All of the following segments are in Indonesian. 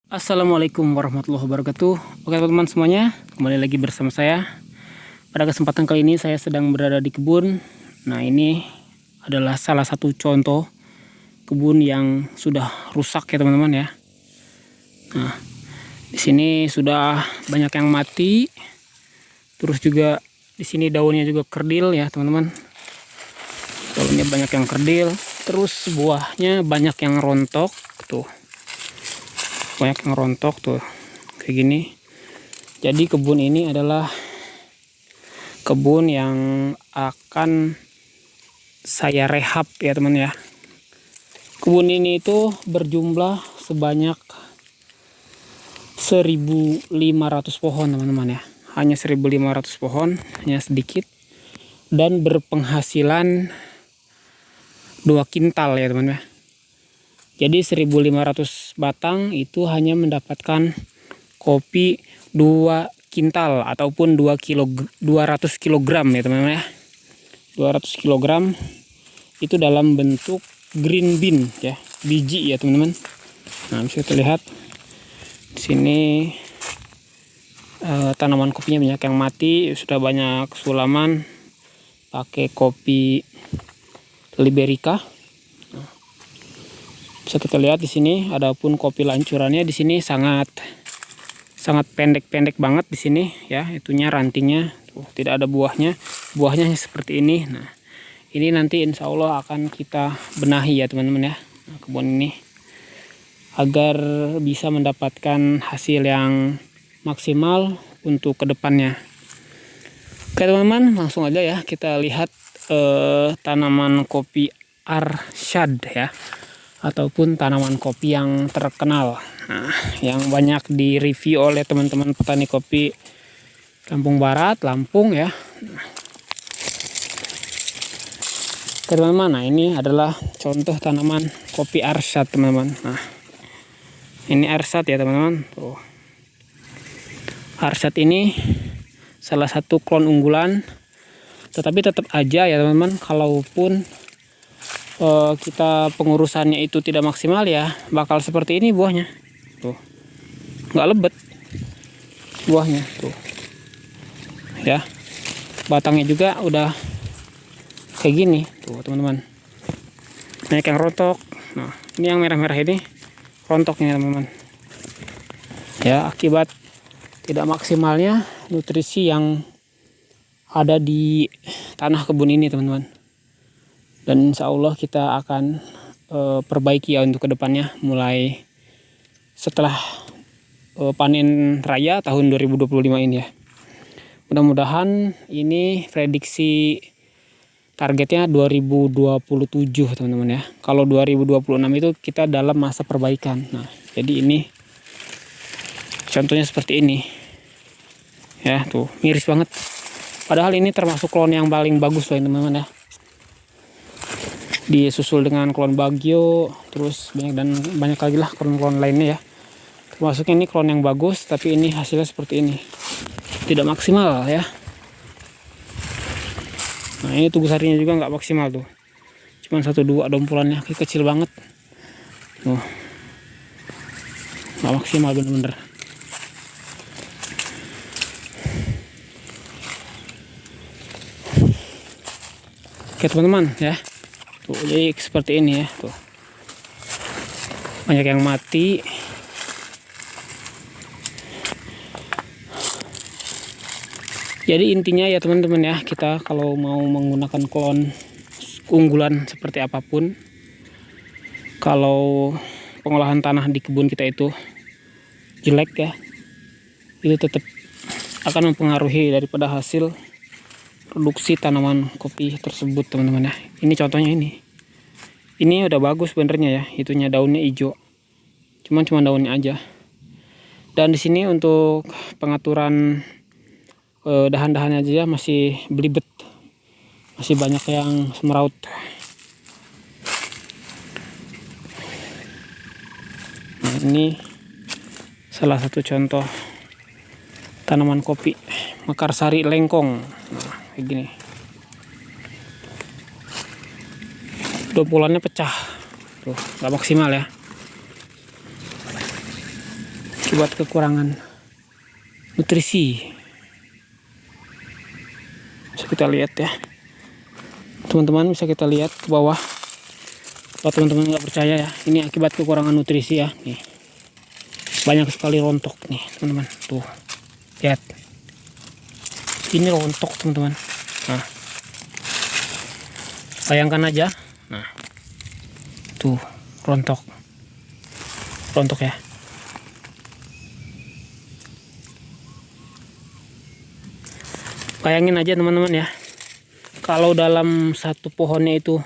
Assalamualaikum warahmatullahi wabarakatuh. Oke teman-teman semuanya, kembali lagi bersama saya. Pada kesempatan kali ini saya sedang berada di kebun. Nah, ini adalah salah satu contoh kebun yang sudah rusak ya teman-teman ya. Nah, di sini sudah banyak yang mati. Terus juga di sini daunnya juga kerdil ya teman-teman. Daunnya banyak yang kerdil. Terus buahnya banyak yang rontok tuh. Banyak yang rontok tuh kayak gini. Jadi kebun ini adalah kebun yang akan saya rehab ya teman ya. Kebun ini itu berjumlah sebanyak 1.500 pohon teman-teman ya. Hanya 1.500 pohon, hanya sedikit, dan berpenghasilan 2 kintal ya teman ya. Jadi 1.500 batang itu hanya mendapatkan kopi 2 kintal ataupun 200 kilogram ya teman-teman ya. 200 kilogram itu dalam bentuk green bean ya, biji ya teman-teman. Nah, bisa terlihat di sini tanaman kopinya banyak yang mati, sudah banyak sulaman pakai kopi Liberica. Bisa kita lihat di sini, adapun kopi lancurannya di sini sangat pendek-pendek banget di sini ya, itunya rantingnya tuh, tidak ada buahnya. Buahnya seperti ini. Nah, ini nanti insya Allah akan kita benahi ya teman-teman ya, kebun ini agar bisa mendapatkan hasil yang maksimal untuk kedepannya. Oke teman-teman, langsung aja ya kita lihat tanaman kopi Arsyad ya, ataupun tanaman kopi yang terkenal, nah, yang banyak direview oleh teman-teman petani kopi Lampung Barat, Lampung ya. Oke teman-teman, nah ini adalah contoh tanaman kopi Arsyad teman-teman. Nah, ini Arsyad ya teman-teman. Tuh. Arsyad ini salah satu klon unggulan, tetapi tetap aja ya teman-teman, kalaupun kita pengurusannya itu tidak maksimal ya, bakal seperti ini buahnya tuh, nggak lebet buahnya tuh ya. Batangnya juga udah kayak gini tuh teman-teman, banyak yang rontok. Nah, ini yang merah-merah ini rontoknya teman-teman ya, akibat tidak maksimalnya nutrisi yang ada di tanah kebun ini teman-teman. Dan insya Allah kita akan perbaiki ya untuk kedepannya, mulai setelah panen raya tahun 2025 ini ya. Mudah-mudahan ini prediksi targetnya 2027 teman-teman ya. Kalau 2026 itu kita dalam masa perbaikan. Nah, jadi ini contohnya seperti ini ya, tuh miris banget. Padahal ini termasuk klon yang paling bagus loh teman-teman ya. Disusul dengan klon Bagio, terus banyak lagi lah klon-klon lainnya ya. Termasuknya ini klon yang bagus, tapi ini hasilnya seperti ini, tidak maksimal ya. Nah, ini tugu sarinya juga nggak maksimal tuh, cuman 1-2 dompulannya kecil banget tuh, nggak maksimal bener-bener. Oke teman-teman ya, tuh jadi seperti ini ya, tuh banyak yang mati. Jadi intinya ya teman-teman ya, kita kalau mau menggunakan klon unggulan seperti apapun, kalau pengolahan tanah di kebun kita itu jelek ya, itu tetap akan mempengaruhi daripada hasil produksi tanaman kopi tersebut teman-teman ya. Ini contohnya ini udah bagus benernya ya, itunya daunnya hijau, cuma daunnya aja. Dan di sini untuk pengaturan dahan-dahannya aja masih belibet, masih banyak yang semeraut. Nah, ini salah satu contoh tanaman kopi Mekarsari Lengkong. Nah, kayak gini, dompulannya pecah tuh, nggak maksimal ya. akibat kekurangan nutrisi. Bisa kita lihat ya teman-teman, bisa kita lihat ke bawah. Kalau teman-teman nggak percaya ya, ini akibat kekurangan nutrisi ya. Nih, banyak sekali rontok nih teman-teman, tuh lihat, ini rontok teman-teman. Nah, bayangkan aja, nah tuh rontok ya. Bayangin aja teman-teman ya, kalau dalam satu pohonnya itu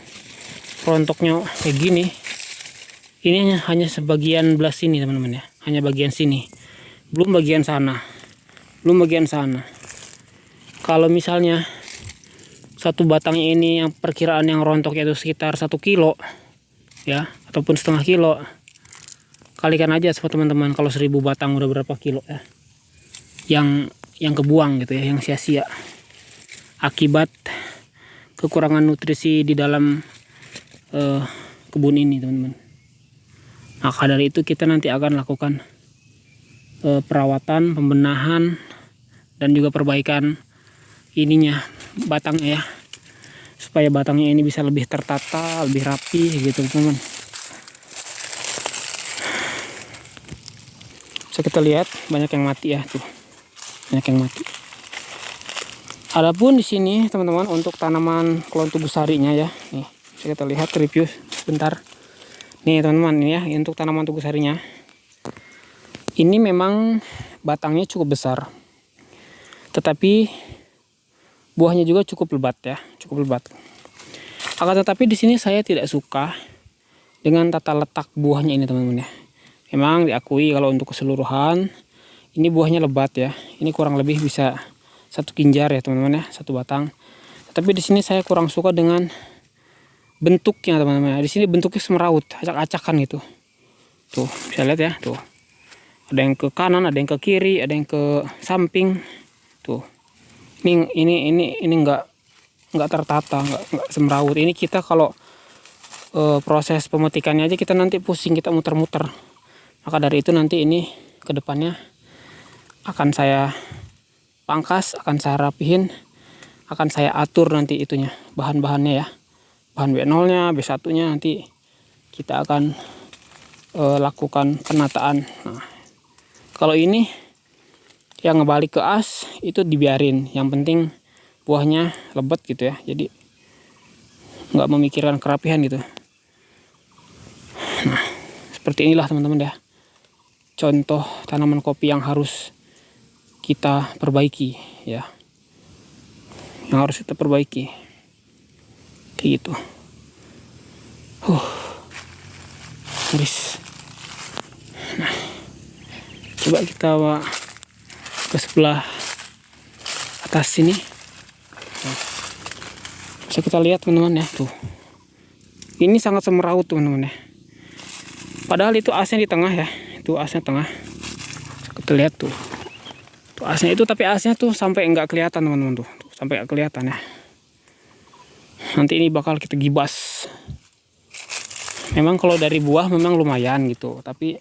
rontoknya kayak gini, ini hanya sebagian belah sini teman-teman ya, hanya bagian sini, belum bagian sana. Kalau misalnya satu batang ini yang perkiraan yang rontoknya itu sekitar 1 kilo ya, ataupun setengah kilo, kalikan aja sama teman-teman, kalau 1000 batang udah berapa kilo ya yang kebuang gitu ya, yang sia-sia akibat kekurangan nutrisi di dalam kebun ini teman-teman. Maka dari itu kita nanti akan lakukan perawatan, pembenahan, dan juga perbaikan ininya, batangnya ya, supaya batangnya ini bisa lebih tertata, lebih rapi gitu teman-teman. Bisa kita lihat banyak yang mati ya, tuh banyak yang mati. Adapun di sini teman-teman untuk tanaman klon tubuh sarinya ya, nih bisa kita lihat review sebentar. Nih teman-teman, ini ya untuk tanaman tubuh sarinya. Ini memang batangnya cukup besar, tetapi buahnya juga cukup lebat ya, cukup lebat. Akan tetapi di sini saya tidak suka dengan tata letak buahnya ini teman-teman ya. Memang diakui kalau untuk keseluruhan ini buahnya lebat ya. Ini kurang lebih bisa 1 kinjar ya teman-teman ya, 1 batang. Tapi di sini saya kurang suka dengan bentuknya teman-teman. Di sini bentuknya semeraut, acak-acakan gitu. Tuh, bisa lihat ya, tuh. Ada yang ke kanan, ada yang ke kiri, ada yang ke samping. Tuh. Ini enggak tertata, enggak semeraut. Ini kita kalau proses pemetikannya aja kita nanti pusing, kita muter-muter. Maka dari itu nanti ini ke depannya akan saya pangkas, akan saya rapihin, akan saya atur nanti itunya, bahan-bahannya ya, bahan B0 nya, B1 nya nanti kita akan lakukan penataan. Nah, kalau ini yang ngebalik ke as itu dibiarin, yang penting buahnya lebat gitu ya, jadi nggak memikirkan kerapihan gitu. Nah, seperti inilah teman-teman ya, contoh tanaman kopi yang harus kita perbaiki ya, yang harus kita perbaiki kayak gitu. Habis. Nah, coba kita ke sebelah atas sini. Nah, bisa kita lihat teman-teman ya, tuh ini sangat semeraut teman-teman ya, padahal itu asnya di tengah ya, itu asnya tengah. Kita lihat tuh asnya itu, tapi asnya tuh sampai nggak kelihatan teman-teman, tuh sampai nggak kelihatan ya. Nanti ini bakal kita gibas. Memang kalau dari buah memang lumayan gitu, tapi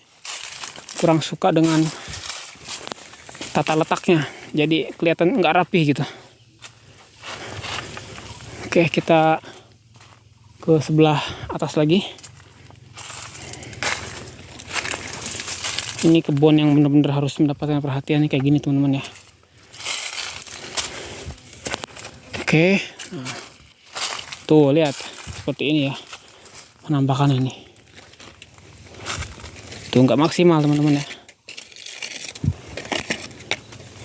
kurang suka dengan tata letaknya, jadi kelihatan nggak rapi gitu. Oke, kita ke sebelah atas lagi. Ini kebun yang benar-benar harus mendapatkan perhatian kayak gini teman-teman ya. Oke, nah, tuh lihat seperti ini ya penampakan ini. Tuh nggak maksimal teman-teman ya.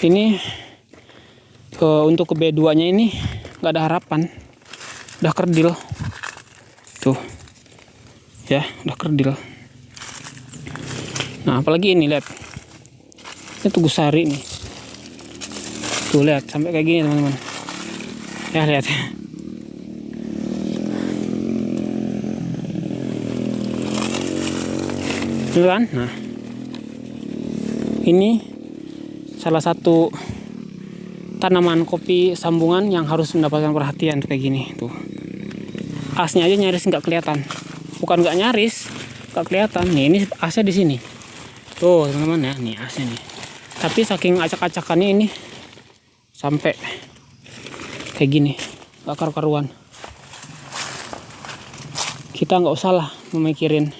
Ini untuk ke B2 nya ini nggak ada harapan, udah kerdil tuh ya, udah kerdil. Nah apalagi ini lihat, ini tugu sari nih, tuh lihat sampai kayak gini teman-teman ya, lihat itu kan. Nah ini salah satu tanaman kopi sambungan yang harus mendapatkan perhatian kayak gini tuh. Asnya aja nyaris nggak kelihatan, bukan nggak nyaris, nggak kelihatan. Nih ini asnya di sini. Tuh teman-teman ya, nih asnya nih. Tapi saking acak-acakannya ini sampai kayak gini, gak karu-karuan. Kita nggak usah lah memikirin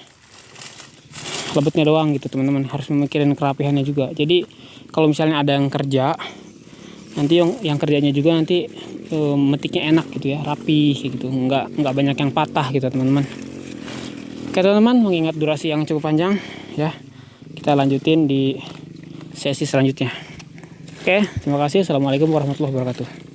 lebetnya doang gitu teman-teman, harus memikirin kerapihannya juga. Jadi kalau misalnya ada yang kerja, nanti yang kerjanya juga nanti metiknya enak gitu ya, rapi gitu, nggak banyak yang patah gitu teman-teman. Oke teman-teman, mengingat durasi yang cukup panjang ya, kita lanjutin di sesi selanjutnya. Oke, terima kasih. Assalamualaikum warahmatullahi wabarakatuh.